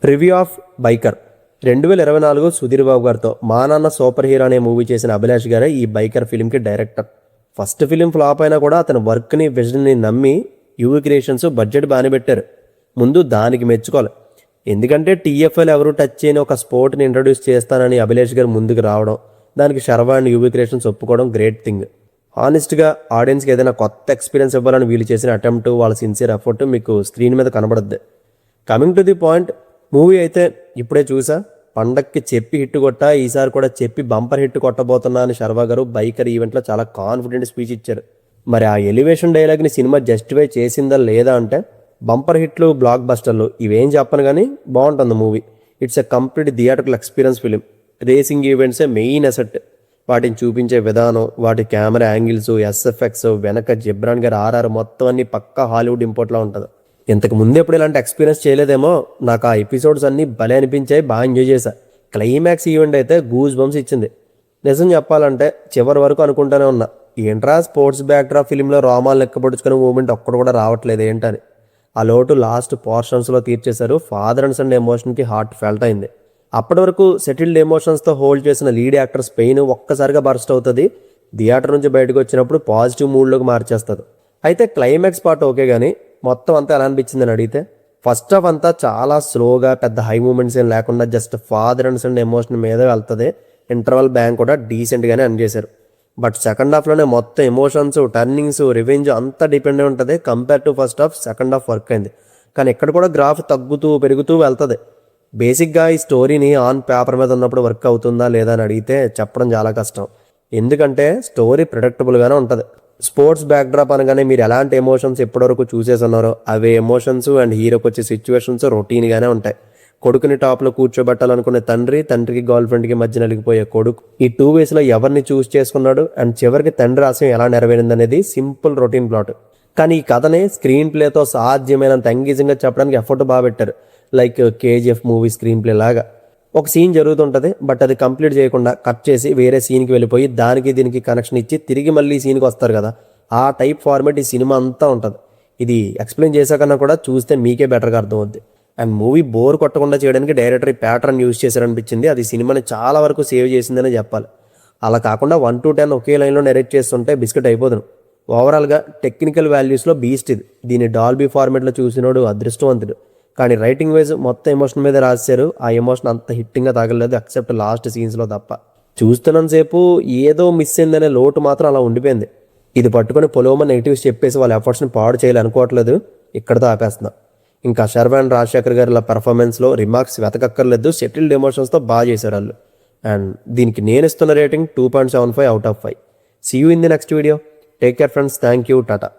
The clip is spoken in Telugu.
Review of biker 2024 Sudheer Babu గారితో మా నాన్న సూపర్ హీరో అనే మూవీ చేసిన అభిలాష్ గారే ఈ బైకర్ ఫిలింకి డైరెక్టర్. ఫస్ట్ ఫిలిం ఫ్లాప్ అయినా కూడా అతని వర్క్ని విజన్ని నమ్మి యూవీ క్రియేషన్స్ బడ్జెట్ బాగానే పెట్టారు. ముందు దానికి మెచ్చుకోవాలి. ఎందుకంటే టీఎఫ్ఎల్ ఎవరు టచ్ చేయని ఒక స్పోర్ట్ని ఇంట్రడ్యూస్ చేస్తానని అభిలాష్ గారు ముందుకు రావడం, దానికి శర్వా అండ్ యూవీ క్రియేషన్స్ ఒప్పుకోవడం గ్రేట్ థింగ్. హానెస్ట్గా ఆడియన్స్కి ఏదైనా కొత్త ఎక్స్పీరియన్స్ ఇవ్వాలని వీళ్ళు చేసిన అటెంప్ట్, వాళ్ళ సిన్సియర్ ఎఫర్ట్ మీకు స్క్రీన్ మీద కనబడద్ది. Coming to the point, movie అయితే ఇప్పుడే చూసా, పండక్కి చెప్పి హిట్ కొట్టా, ఈసారి కూడా చెప్పి బంపర్ హిట్ కొట్టబోతున్నా అని శర్వా గారు బైకర్ ఈవెంట్లో చాలా కాన్ఫిడెంట్ స్పీచ్ ఇచ్చారు. మరి ఆ ఎలివేషన్ డైలాగ్ని సినిమా జస్టిఫై చేసిందా లేదా అంటే, బంపర్ హిట్లు, బ్లాక్ బస్టర్లు ఇవేం చెప్పను కానీ బాగుంటుంది movie. It's a complete theatrical experience film. Racing ఈవెంట్సే మెయిన్ అసెట్. వాటిని చూపించే విధానం, వాటి కెమెరా యాంగిల్స్, ఎస్ఎఫ్ఎక్స్, వెనక జిబ్రాన్ గారు ఆర్ఆర్ మొత్తం అన్ని పక్కా హాలీవుడ్ ఇంపోర్ట్లో ఉంటుంది. ఇంతకు ముందు ఎప్పుడు ఇలాంటి ఎక్స్పీరియన్స్ చేయలేదేమో. నాకు ఆ ఎపిసోడ్స్ అన్నీ భలే అనిపించాయి, బాగా ఎంజాయ్ చేశా. క్లైమాక్స్ ఈవెంట్ అయితే గూస్ బంప్స్ ఇచ్చింది. నిజం చెప్పాలంటే చివరి వరకు అనుకుంటూనే ఉన్నా, ఏంట్రా స్పోర్ట్స్ బ్యాక్డ్రా ఫిలింలో రోమాలు లెక్కపడుచుకునే మూమెంట్ ఒక్కడు కూడా రావట్లేదు ఏంటని. ఆ లోటు లాస్ట్ పోర్షన్స్లో తీర్చేశారు. ఫాదర్ అండ్ సన్ ఎమోషన్కి హార్ట్ ఫెల్ట్ అయింది. అప్పటి వరకు సెటిల్డ్ ఎమోషన్స్తో హోల్డ్ చేసిన లీడ్ యాక్టర్స్ పెయిన్ ఒక్కసారిగా బర్స్ట్ అవుతుంది. థియేటర్ నుంచి బయటకు వచ్చినప్పుడు పాజిటివ్ మూడ్లోకి మార్చేస్తుంది. అయితే క్లైమాక్స్ పార్ట్ ఓకే కానీ మొత్తం అంతా ఎలా అనిపించిందని అడిగితే, ఫస్ట్ హాఫ్ అంతా చాలా స్లోగా, పెద్ద హై మూమెంట్స్ ఏం లేకుండా just father and son emotion మీద వెళ్తుంది. ఇంటర్వల్ బ్యాంక్ కూడా డీసెంట్గానే అన్ చేశారు. బట్ సెకండ్ హాఫ్లోనే మొత్తం ఎమోషన్స్, టర్నింగ్స్, రివెంజ్ అంతా డిపెండ్ అయి ఉంటుంది. Compare to first half, second half work అయింది. కానీ ఇక్కడ కూడా గ్రాఫ్ తగ్గుతూ పెరుగుతూ వెళ్తుంది. బేసిక్గా ఈ స్టోరీని ఆన్ పేపర్ మీద ఉన్నప్పుడు వర్క్ అవుతుందా లేదా అని అడిగితే చెప్పడం చాలా కష్టం. ఎందుకంటే స్టోరీ ప్రిడిక్టబుల్గానే ఉంటుంది. స్పోర్ట్స్ బ్యాక్డ్రాప్ అనగానే మీరు ఎలాంటి ఎమోషన్స్ ఎప్పటివరకు చూసేస్తున్నారో అవే ఎమోషన్స్ అండ్ హీరోకి వచ్చే సిచ్యువేషన్స్ రొటీన్గానే ఉంటాయి. కొడుకుని టాప్లో కూర్చోబెట్టాలనుకునే తండ్రి, తండ్రికి గర్ల్ ఫ్రెండ్కి మధ్య నలిగిపోయే కొడుకు, ఈ 2 వేస్లో ఎవరిని చూస్ చేసుకున్నాడు అండ్ చివరికి తండ్రి ఆశయం ఎలా నెరవేరింది అనేది సింపుల్ రొటీన్ ప్లాట్. కానీ ఈ కథని స్క్రీన్ ప్లేతో సాధ్యమైనంత ఎంగేజింగ్గా చెప్పడానికి ఎఫర్ట్ బాగా పెట్టారు. Like KGF movie screen play లాగా ఒక సీన్ జరుగుతుంటుంది, బట్ అది కంప్లీట్ చేయకుండా కట్ చేసి వేరే సీన్కి వెళ్ళిపోయి దానికి దీనికి కనెక్షన్ ఇచ్చి తిరిగి మళ్ళీ సీన్కి వస్తారు కదా, ఆ టైప్ ఫార్మేట్ ఈ సినిమా అంతా ఉంటుంది. ఇది ఎక్స్ప్లెయిన్ చేశాకన్నా కూడా చూస్తే మీకే బెటర్గా అర్థమవుద్ది. అండ్ మూవీ బోర్ కొట్టకుండా చేయడానికి డైరెక్టర్ ఈ ప్యాటర్న్ యూజ్ చేశారనిపించింది. అది సినిమాని చాలా వరకు సేవ్ చేసిందనే చెప్పాలి. అలా కాకుండా 1 to 10 ఒకే లైన్లో నెరేట్ చేస్తుంటే బిస్కెట్ అయిపోదును. ఓవరాల్గా టెక్నికల్ వాల్యూస్లో బీస్ట్ ఇది. దీన్ని డాల్బీ ఫార్మేట్లో చూసినోడు అదృష్టవంతుడు. కానీ రైటింగ్ వైజ్ మొత్తం ఎమోషన్ మీద రాశారు. ఆ ఎమోషన్ అంత హిట్టింగ్గా తగలలేదు, ఎక్సెప్ట్ లాస్ట్ సీన్స్లో తప్ప. చూస్తున్నంతసేపు ఏదో మిస్ అయిందనే లోటు మాత్రం అలా ఉండిపోయింది. ఇది పట్టుకొని పొలోమ నెగిటివ్స్ చెప్పేసి వాళ్ళ ఎఫర్ట్స్ని పాడు చేయాలనుకోవట్లేదు. ఇక్కడతో ఆపేస్తున్నాం. ఇంకా శర్వా అండ్ రాజశేఖర్ గారి పర్ఫార్మెన్స్లో రిమార్క్స్ వెతకక్కర్లేదు. సెటిల్డ్ ఎమోషన్స్తో బాగా చేశారు వాళ్ళు. అండ్ దీనికి నేను ఇస్తున్న rating 2.75 out of 5. See you in the next video. Take care friends. Thank you. Tata.